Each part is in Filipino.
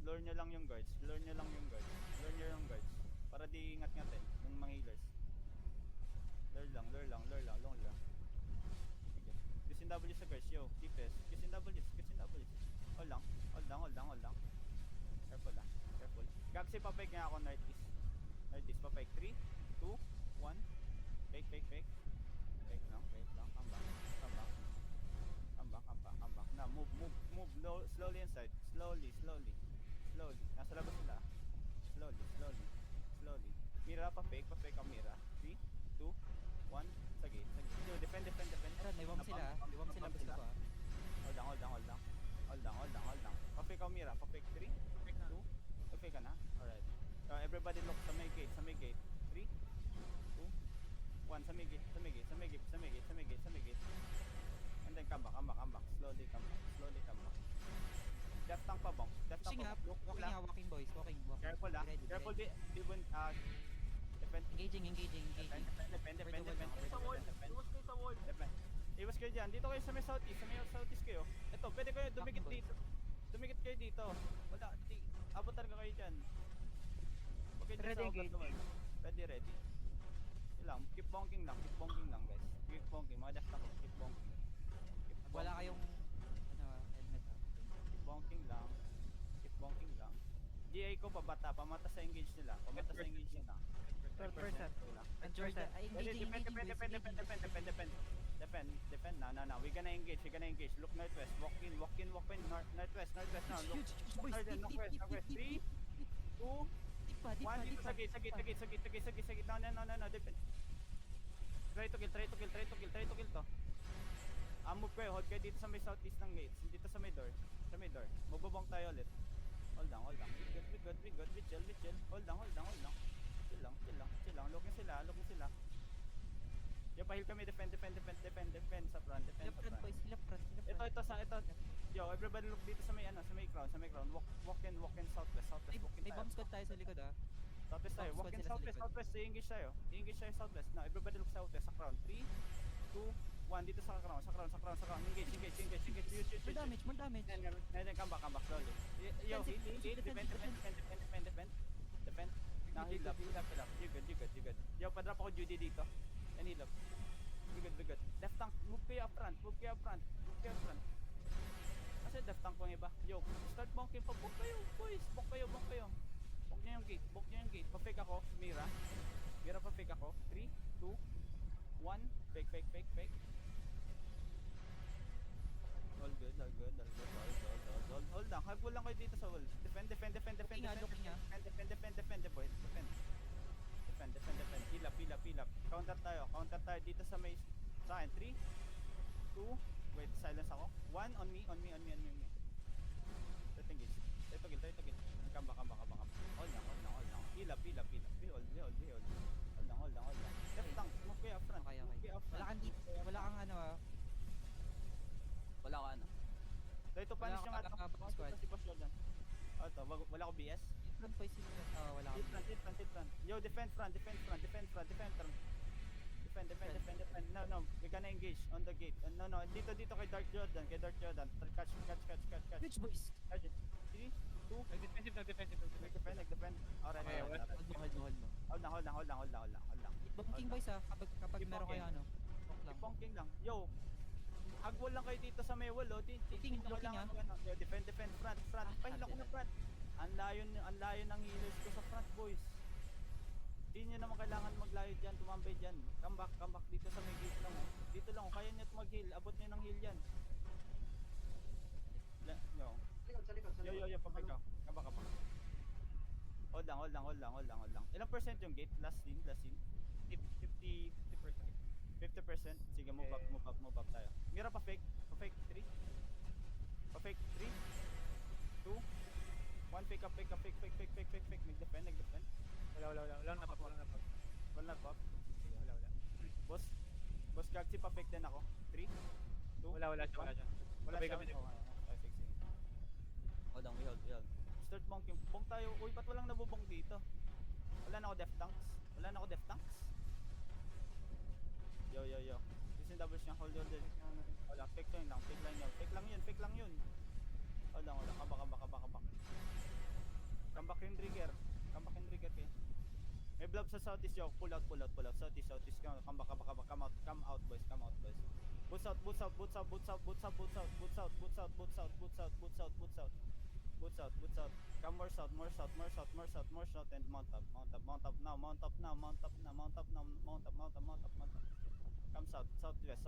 Lure nyo lang yung guards. Lure nyo lang yung guards. Lure nyo yung guards. Para di ingat-ngatin ng mga healers. Lure lang, lure lang, lure lang, long lang. Okay. Use in W sa guards, yo. DPS. Use in W, use in W. Hold lang, hold lang, hold lang, hold lang. Careful lang, careful. Gagsi papay nga ako northeast. Northeast, papay. 3, 2, 1. Fake, fake, fake. Fake lang, come back, come back. Come back, come back, come back. Now, move, move, move. Slowly inside. Slowly, slowly. Slowly. Nasa labas sila. Slowly, slowly. Slowly. Mira, pa-fake ang Mira. 3, 2, 1. Sige, sige. Yo, defend, defend, defend. Pero may bomb sila. May bomb sila. Gusto ko ah. Hold lang, hold lang, hold lang. Hold lang, hold lang, hold lang. Pa-fake ang Mira. Pa-fake 3, 2. Pa-fake ka na? Alright. Everybody look sa may gate, sa may gate. 3, 2, 1. Sa may gate, sa may gate, sa may gate, sa may gate, sa may gate, sa may gate. And then come back, come back, come back. Slowly come back, slowly come back. Death tank pa bang? Death tank pa. Walking nga, walking boys. Walking, walking. Careful ah. Careful di. Even, defend. Engaging, engaging, engaging. Defend. Sa wall. Iwas kayo sa wall. Defend. Iwas kayo dyan. Dito kayo sa may southeast. Sa may southeast kayo. Ito, pwede kayo dumikit dito. Dumikit kayo dito. Wala, abutan ka kayo dyan. Ready, engage. Ready, ready. Lang, keep bonking lang guys. Keep bonking, mga death tank, keep bonking. Wala kayong helmet ah. Keep bonking lang. Keep bonking lang. GA ko pabata, pamata sa engage nila. Pamata sa engage nila. 12%. And Jordan, ay engaging, engaging. Defend. No. We're gonna engage. Look northwest. Walk in. Northwest now. Look. Northwest. 3, 2, 1. Dito sa gate. No. Defend. Try to kill to. Move kayo, hold kayo dito sa may southeast ng gates. Dito sa may door. Magbobong tayo ulit. Hold down. We good. We chill. Hold down. Chill lang. Looking sila. Yo, pahil kami. Defend sa front. Left front boys, left front. Ito. Yo, everybody look dito sa may crown. Walk in southwest. May bomb squad tayo sa likod ah. Southwest tayo. Walk in southwest. I-engage tayo southwest. Now, everybody look southwest sa crown. 3, 2, 1. Dito sa crown. Engage. More damage. Then come back slowly. Yo, heal. Defend. Now, heal up. You good. Yo, padrop ako Judy dito. And heal up. We good. Left tank, move kayo up front. Kasi left tank pang iba. Yo, start bonking pa. Book kayo, boys. Book kayo. Book nyo yung gate. Pa-fake ako, Mira pa-fake ako. 3, 2, 1. Fake. All good. Hold lang. Hagul lang kayo dito sa wall. Defend. Defend, boys. Defend. Heal up. Counter tayo dito sa may sa akin. 3, 2, wait, silence ako. 1 on me. Engage. Try to kill. Come back. Hold lang. Heal up. Hold lang. Left tank, move kayo up front. Okay. Wala kang dito. Wala kang ano ah. Wala ka ano. Try to punish yung atang squad. Si Boss Jordan. Ito, wala ko BS. Front boys, wala kang. Hit front. Yo, defend front. Defend. No. We're gonna engage on the gate. No. Dito kay Dark Jordan. Catch. Rich boys. Catch it. 3, 2. Nag-defend. Alright. Hold mo. Bonking boys ah, kapag meron kayo ano. Bonking lang. Yo, hagwall lang kayo dito sa may wall, oh. Looking ah. Yo, defend front. Pahil ako na front. Ang layo ng healers ko sa front, boys. Hindi nyo naman kailangan maglayo dyan, tumambay dyan. Come back dito sa may gate lang, oh. Dito lang, oh. Kaya nyo mag-heal. Abot nyo ng heal yan. Yo. Yo, pabay ka. Come back. Hold lang. Ilang percent yung gate? Last scene. 50%. Sige, move up tayo. Mira pa fake. 3. Pa-fake 3, 2, 1. Fake up. Nag-defend. Wala na pop. Wala pop. Sige, wala. Boss Gagsi pa-fake din ako. 3, 2, Wala dyan. Wala Sabay kami siya. Okay, fix. Hold on, we hold. Start bonking. Bong tayo. Uy, ba't walang nabubong dito? Wala na ako def tanks. Yo. This is double siyang hold. Wala, fake lang yun. Hold on. Kabak. blob sa southeast, yo. Pull out. Southeast. Come out, boys. Boots out. Come more south, and mount up now. Come southwest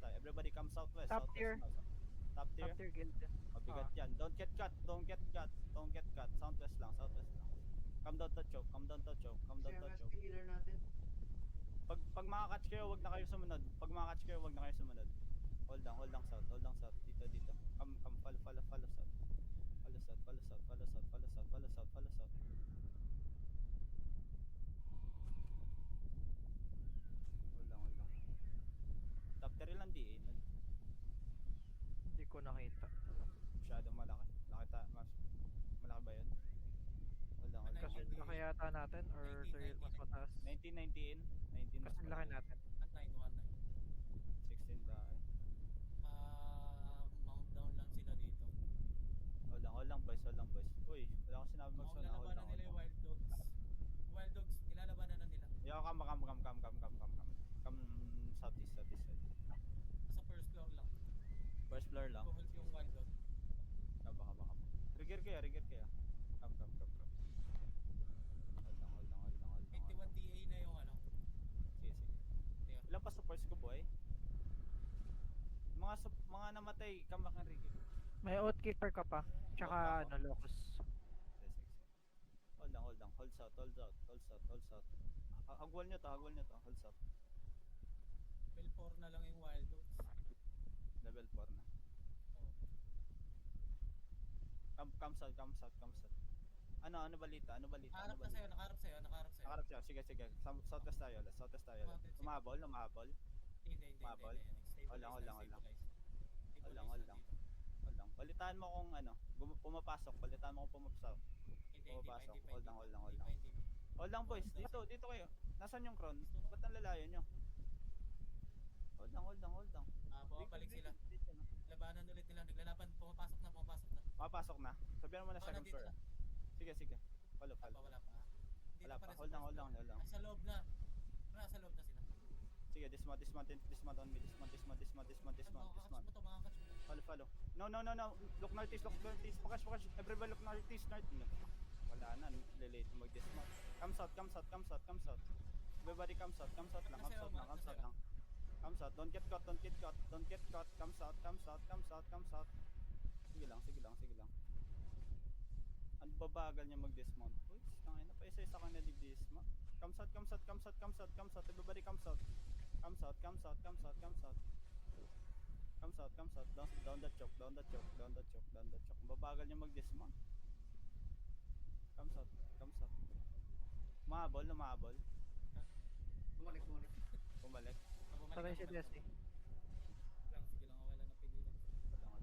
tayo. Everybody come southwest. Top tier. Top tier. Top tier guild. Mabigat yan. Don't get cut. Southwest lang. Come down to choke. healer natin. Pag makakatch kayo, wag na kayo sumunod. Hold lang south. Dito. Come follow south. Follow south. Hold lang. Top tier lang di eh. Hindi ko nakita. Masyadong malaki. Malaki ba yun? Hold lang. Kasi laki yata natin or mas mataas. 19 mas Kasi laki malaki. natin. 16 ba? Mount down lang sila dito. Hold lang boys. Uy, wala akong sinabi mag-zone. Hold Maglalabanan nila yung wild dogs. Wild dogs, nilalabanan na nila. Yo, come southeast side. Sa first floor lang. First floor lang. Hold yung wild dog. Baka. Trigger kaya. Come. Hold lang. 81 TA na yung ano. Sige. Tiyo. Ilan pa supports ko, boy? Mga namatay, come back na Ricky. May outkeeper ka pa. Tsaka locus. Sige. Hold lang. Hold south. Hagwal nyo to. Hold south. Level 4 na lang yung wild dogs. Level 4 na. Oh. Come south. Ano balita? Nakaharap na sa'yo. Nakaharap siya. Sige. Southwest tayo. Umabol. Hindi. Mabol. Hold lang. Balitaan mo kung pumapasok. Pumapasok. Hold lang. Hold lang boys. Dito kayo. Nasaan yung crown? Ba't ang lalayo nyo? Hold lang. Bumabalik sila. Labanan ulit nila. Naglalaban. Pumapasok na. Mapasok na. Sabihan mo na second Nandito floor. na. Sige. Follow. Wala pa. Dito Wala pa. pa rin sa Hold lang. first floor. Ay, sa loob na. Nasa loob na sila. Sige, dismount on me. Dismount. Makakatch mo to. Follow. No. Look northeast. Pakash. Everybody look northeast. Wala na. Lilate mag-dismount. Come south. Everybody come south lang. Come south. Don't get caught. Come south. Sige lang. Ang babagal niya mag-dismount. Uy, tangina na pa isa-isa ka na di-dismount. Come south. Everybody come south. Come south. Down the choke. Ang babagal niya mag-dismount. Come south. Mahabol. Bumalik. Patay si Desi. Sige lang. Wala na pigilan. Hold lang.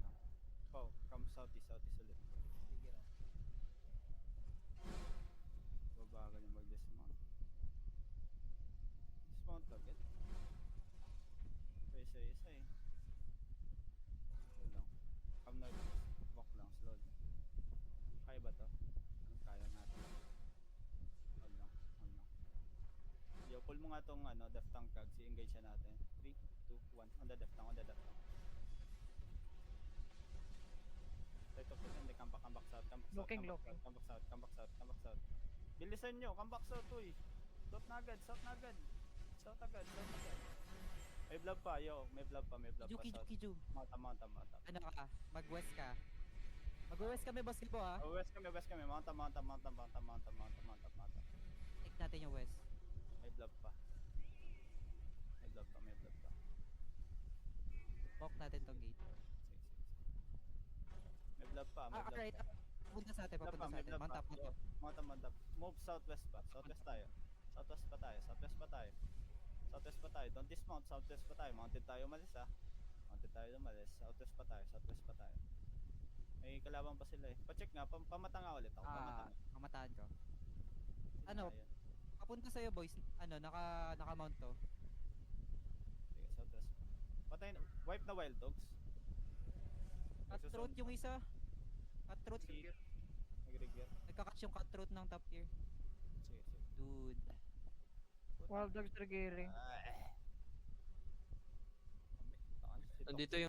Come southeast ulit. Sige lang. Babagal niya mag-dismount. Dismount agad. Isa eh. Hold lang. Come northeast. Walk lang, slowly. Kaya ba to? Anong kaya natin? Hold lang. Yo, pull mo nga tong deft tank cag. Si-engage siya natin. 3, 2, 1. On the deft tank. Right of the end. Come back south. Looking. Come back south. Bilisan nyo. Come back south, uy. South na agad. May blob pa, yo. May blob pa south. Kiju. Mount up. Ano ka? Mag-west ka. Mag-west kami, boss Kibo ha. West kami. Mount up. Take natin yung west. May blob pa. Walk natin tong gate. Sige. May blob pa. Alright. Papunta sa atin. Mount up. Move southwest pa. Southwest pa tayo. Don't dismount. Southwest pa tayo. Mounted tayo umalis. Southwest pa tayo. May kalaban pa sila eh. Pa-check nga. Pamata nga ulit ako. Pamataan ko. Ano? Papunta sa'yo boys. Naka-mount to. Sige, southwest pa. Patay na. Wipe na wild dogs. Cutthroat yung isa. Cutthroat. Nag-regear. Nagka-catch yung cutthroat ng top tier. Sige. Wild Dogs Regearing. Ah, eh. Nandito yung